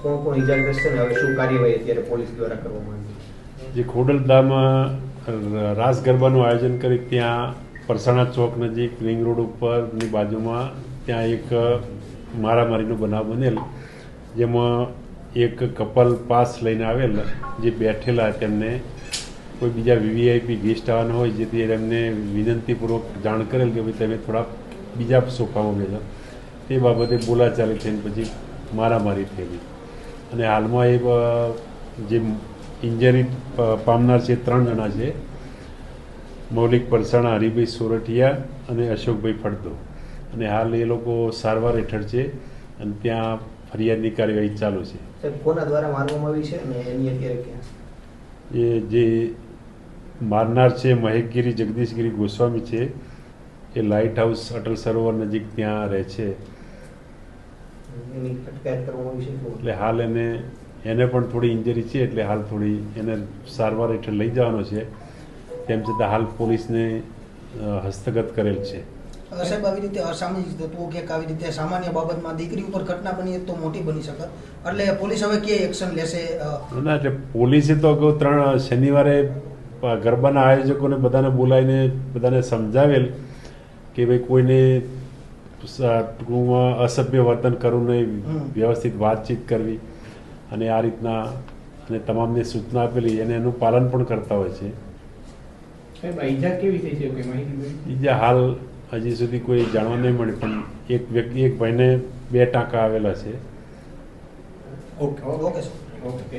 કોણ કોણ ઇજાગ્રસ્ત છે ને હવે શું કાર્યવાહી અત્યારે પોલીસ દ્વારા કરવામાં આવી? જે ખોડલધામમાં રાસ ગરબાનું આયોજન કરી ત્યાં પરસાણા ચોક નજીક રિંગ રોડ ઉપરની બાજુમાં ત્યાં એક મારામારીનો બનાવ બનેલ, જેમાં એક કપલ પાસ લઈને આવેલ જે બેઠેલા તેમને કોઈ બીજા વીવીઆઈપી ગેસ્ટ આવવાના હોય, જેથી એમને વિનંતીપૂર્વક જાણ કરેલ કે ભાઈ તમે થોડા બીજા સોફામાં બેસો. તે બાબતે બોલાચાલી થઈને પછી મારામારી થયેલી અને હાલમાં એ જે ઇન્જરી પામનાર છે 3 જણા છે, મૌલિક પરસાણા, હરિભાઈ સોરઠિયા અને અશોકભાઈ ફળદો, અને હાલ એ લોકો સારવાર હેઠળ છે અને ત્યાં ફરિયાદની કાર્યવાહી ચાલુ છે. કોના દ્વારા મારવામાં આવી છે અને એની અત્યારે ક્યાં? એ જે મારનાર છે મહેકગીરી જગદીશગીરી ગોસ્વામી છે, એ લાઇટ હાઉસ અટલ સરોવર નજીક ત્યાં રહે છે. એની અટકાયત કરવામાં આવી છે એટલે હાલ એને પણ થોડી ઇન્જરી છે, એટલે હાલ થોડી એને સારવાર હેઠળ લઈ જવાનો છે. તેમ છતાં હાલ પોલીસને હસ્તગત કરેલ છે. સાહેબ, આવી રીતે અસામાજિક તત્વો કે આવી રીતે સામાન્ય બાબતમાં દીકરી ઉપર ઘટના બની તો મોટી બની શકે, એટલે પોલીસ હવે કે એક્શન લેશે? ના, એટલે પોલીસે તો અગાઉ 3 શનિવારે ગરબાના આયોજકોને બધાને બોલાવીને બધાને સમજાવેલ કે ભાઈ કોઈને ટૂંકમાં અસભ્ય વર્તન કરવું નહીં, વ્યવસ્થિત વાતચીત કરવી, અને આ રીતના અને તમામને સૂચના આપેલી, અને એનું પાલન પણ કરતા હોય છે. ઈજા કેવી થઈ છે? ઈજા હાલ હજી સુધી કોઈ જાણવા નહીં મળે, પણ એક ભાઈને 2 ટાંકા આવેલા છે. Okay sir. ઓકે.